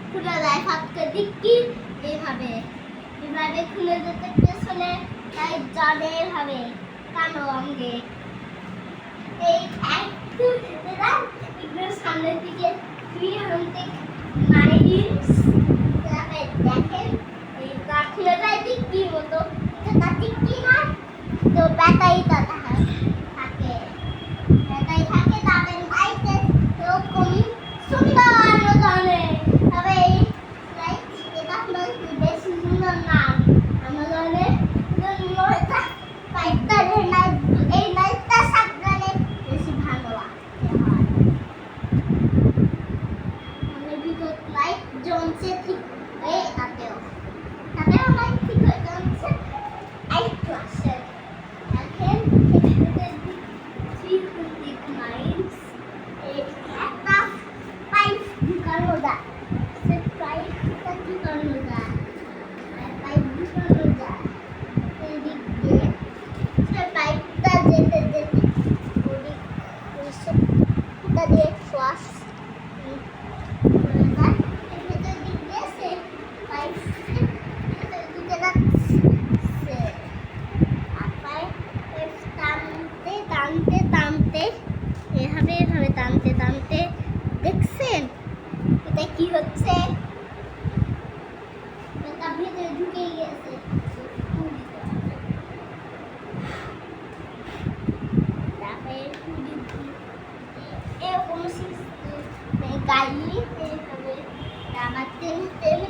খুলে যায় ফাঁকতে দিকি এইভাবে এভাবে খুলে যেতে পেছনে তাই জলে এভাবে কানো অঙ্গে এই একটু একটু সামনের দিকে 300 মাইলস দেখেন এই খুলে যায় দিকি মতো এটা দিকি না তো ব্যাটারিটা থাকে ব্যাটারি থাকে তাদের বাইকে এরকম সুন্দর জানে তবে এই লাইট এটা হলো বেশি সুন্দর না আমাদের নয়টা পাইপটা এই লাইটটা সাকরালে বেশি ভালো লাগতে হয় মানে ভিতর লাইট জ্বলছে ঠিক এই তাতেও লাইট ঠিক হয়ে জ্বলছে একটু আসে দেখেন একটা পাইপ ঢুকানো যায় সে পাইপটা ঢুকানো যায় পাইপ ঢুকানো যায় এদিক দিয়ে সে পাইপটা যেতে যেতে ওদিক ওটা দিয়ে শ্বাস ভেতর দিক দিয়ে সে পাইপ ভেতর দিকে যাচ্ছে টানতে টানতে টানতে এভাবে এভাবে টানতে টানতে দেখছেন এটা কি হচ্ছে এটা ভেতরে ঢুকে গেছে তারপরে এরকম গাড়ি এইভাবে আমার তেল